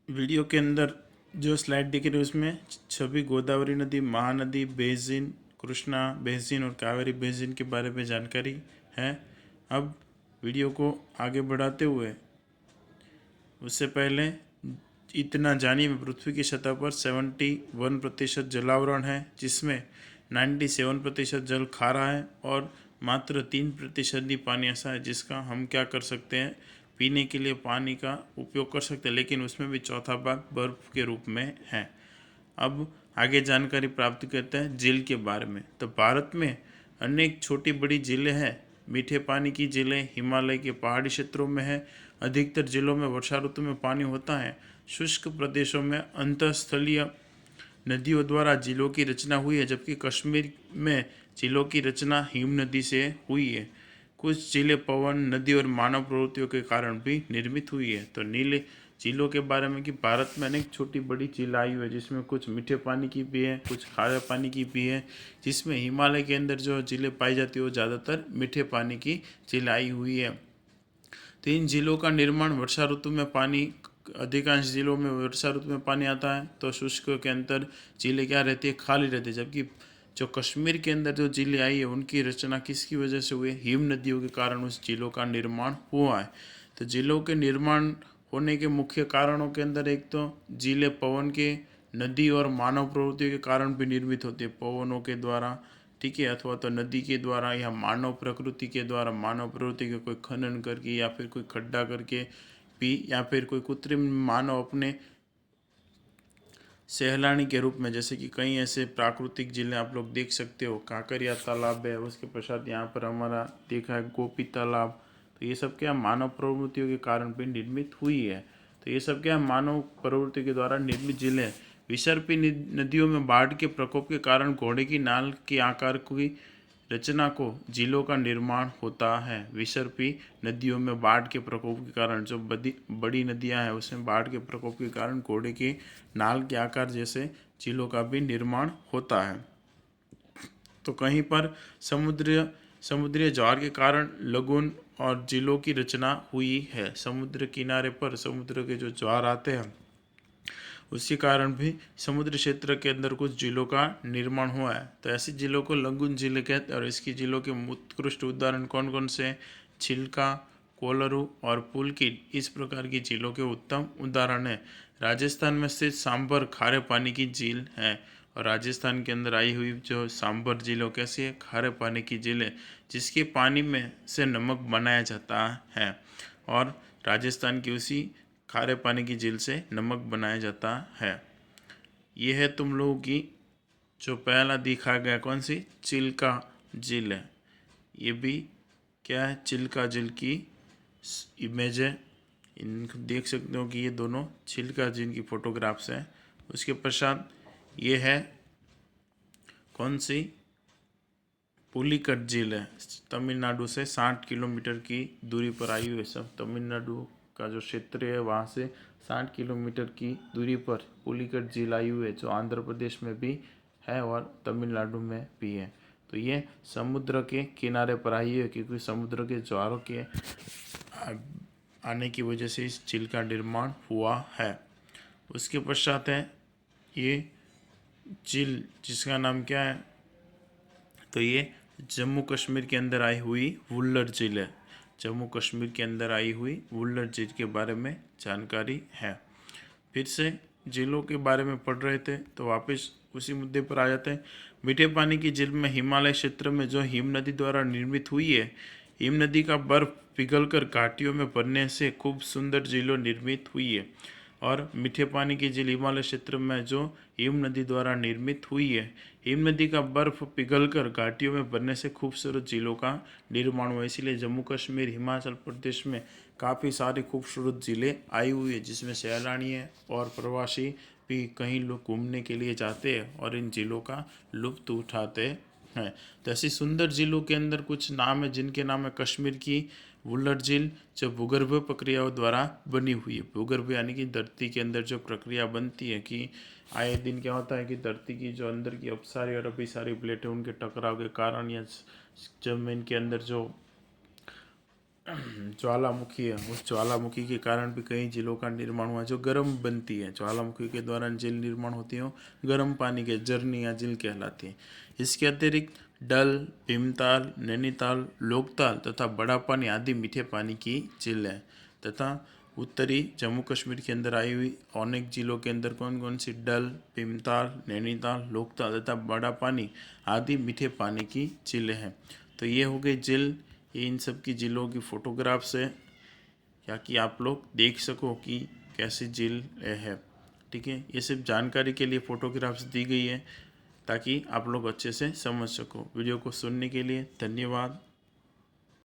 Video के अंदर जो स्लाइड दिख रही है उसमें सभी गोदावरी नदी, महानदी, बेसिन, कृष्णा बेसिन और कावेरी बेसिन के बारे में जानकारी है। अब वीडियो को आगे बढ़ाते हुए उससे पहले इतना जानिए, पृथ्वी की सतह पर 71% जलावरण है, जिसमें 97% जल खारा है और मात्र 3% ही पानी ऐसा है जिसका हम क्या कर सकते हैं, पीने के लिए पानी का उपयोग कर सकते हैं, लेकिन उसमें भी चौथा भाग बर्फ के रूप में है। अब आगे जानकारी प्राप्त करते हैं झील के बारे में। तो भारत में अनेक छोटी बड़ी झीलें हैं। मीठे पानी की झीलें हिमालय के पहाड़ी क्षेत्रों में है। अधिकतर झीलों में वर्षा ऋतु में पानी होता है। शुष्क प्रदेशों में अंतःस्थलीय नदियों द्वारा झीलों की रचना हुई है, जबकि कश्मीर में झीलों की रचना हिम नदी से हुई है। कुछ झीलें पवन, नदी और मानव प्रवृत्तियों के कारण भी निर्मित हुई है। तो नीले झीलों के बारे में कि भारत में अनेक छोटी बड़ी झील आई हुई है, जिसमें कुछ मीठे पानी की भी है, कुछ खारे पानी की भी है। जिसमें हिमालय के अंदर जो झीलें पाई जाती है वो ज़्यादातर मीठे पानी की झील आई हुई है। तो इन झीलों का निर्माण वर्षा ऋतु में पानी, अधिकांश जिलों में वर्षा ऋतु में पानी आता है, तो शुष्क के अंदर झीलें क्या रहती है, खाली रहती है। जबकि जो कश्मीर के अंदर जो झीलें आई है उनकी रचना किसकी वजह से हुई है, हिम नदियों के कारण उस झीलों का निर्माण हुआ है। तो झीलों के निर्माण होने के मुख्य कारणों के अंदर एक तो झीलें पवन के, नदी और मानव प्रवृत्ति के कारण भी निर्मित होती है, पवनों के द्वारा, ठीक है, अथवा तो नदी के द्वारा या मानव प्रकृति के द्वारा, मानव प्रवृत्ति के कोई खनन करके या फिर कोई खड्डा करके भी, या फिर कोई कृत्रिम मानव अपने सहलानी के रूप में, जैसे कि कई ऐसे प्राकृतिक जिले आप लोग देख सकते हो, काकरिया तालाब है, उसके पश्चात यहाँ पर हमारा देखा है गोपी तालाब। तो ये सब क्या मानव प्रवृत्तियों के कारण भी निर्मित हुई है। तो ये सब क्या मानव प्रवृत्ति के द्वारा निर्मित जिले हैं। विसर्पी नदियों में बाढ़ के प्रकोप के कारण घोड़े की नाल के आकार की रचना को झीलों का निर्माण होता है। विसर्पी नदियों में बाढ़ के प्रकोप के कारण, जो बड़ी नदियां हैं उसमें बाढ़ के प्रकोप के कारण घोड़े के नाल के आकार जैसे झीलों का भी निर्माण होता है। तो कहीं पर समुद्रीय ज्वार के कारण लगून और झीलों की रचना हुई है। समुद्र किनारे पर समुद्र के जो ज्वार आते हैं उसी कारण भी समुद्र क्षेत्र के अंदर कुछ झीलों का निर्माण हुआ है। तो ऐसी झीलों को लंगून झील कहते हैं। और इसकी झीलों के उत्कृष्ट उदाहरण कौन कौन से हैं? चिल्का, कोलरू और पुलकित इस प्रकार की झीलों के उत्तम उदाहरण है। राजस्थान में स्थित सांबर खारे पानी की झील है। और राजस्थान के अंदर आई हुई जो सांबर झीलों कैसी है, खारे पानी की झील है, जिसके पानी में से नमक बनाया जाता है। और राजस्थान की उसी खारे पानी की झील से नमक बनाया जाता है। ये है तुम लोगों की जो पहला दिखा गया, कौन सी, चिल्का झील है। ये भी क्या है, चिल्का झील की इमेज है। इनको देख सकते हो कि ये दोनों चिल्का झील की फोटोग्राफ्स हैं। उसके पश्चात ये है कौन सी, पुलिकट झील है। तमिलनाडु से 60 किलोमीटर की दूरी पर आई हुई है। सब तमिलनाडु का जो क्षेत्र है वहाँ से 60 किलोमीटर की दूरी पर पुलिकट झील आई हुई है, जो आंध्र प्रदेश में भी है और तमिलनाडु में भी है। तो ये समुद्र के किनारे पर आई है, क्योंकि समुद्र के ज्वारों के आने की वजह से इस झील का निर्माण हुआ है। उसके पश्चात है ये झील, जिसका नाम क्या है, तो ये जम्मू कश्मीर के अंदर आई हुई वुल्लर झील है। जम्मू कश्मीर के अंदर आई हुई वुल्लर झील के बारे में जानकारी है। फिर से झीलों के बारे में पढ़ रहे थे तो वापस उसी मुद्दे पर आ जाते हैं। मीठे पानी की झील में हिमालय क्षेत्र में जो हिम नदी द्वारा निर्मित हुई है, हिम नदी का बर्फ पिघलकर घाटियों में भरने से खूब सुंदर झीलों निर्मित हुई है। और मीठे पानी की झील हिमालय क्षेत्र में जो हिम नदी द्वारा निर्मित हुई है, हिम नदी का बर्फ पिघलकर घाटियों में भरने से खूबसूरत झीलों का निर्माण हुआ। इसलिए जम्मू कश्मीर, हिमाचल प्रदेश में काफ़ी सारी खूबसूरत झीलें आई हुई है, जिसमें सैलानी है और प्रवासी भी कहीं लोग घूमने के लिए जाते हैं और इन झीलों का लुत्फ उठाते हैं। तो ऐसी सुंदर झीलों के अंदर कुछ नाम है, जिनके नाम है कश्मीर की वुल्लर झील, जो भूगर्भ प्रक्रियाओं द्वारा बनी हुई है। भूगर्भ यानी कि धरती के अंदर जो प्रक्रिया बनती है कि आए दिन क्या होता है कि धरती की जो अंदर की अपसारी और अभिसारी प्लेटें, उनके टकराव के कारण या जमीन के अंदर जो ज्वालामुखी है, उस ज्वालामुखी के कारण भी कई झीलों का निर्माण हुआ जो गर्म बनती है। ज्वालामुखी के दौरान झील निर्माण होती है, गर्म पानी के झरने या झील कहलाती है। इसके अतिरिक्त डल, भीमताल, नैनीताल, लोकताल तथा बड़ा पानी आदि मीठे पानी की झील है। तथा उत्तरी जम्मू कश्मीर के अंदर आई हुई अनेक झीलों के अंदर कौन कौन सी डल, भीमताल, नैनीताल, लोकताल तथा बड़ा पानी आदि मीठे पानी की झीलें हैं। तो ये हो गई झील, ये इन सब की झीलों की फ़ोटोग्राफ्स है, ताकि आप लोग देख सको कि कैसी झील है। ठीक है, ये सिर्फ जानकारी के लिए फ़ोटोग्राफ्स दी गई है ताकि आप लोग अच्छे से समझ सको। वीडियो को सुनने के लिए धन्यवाद।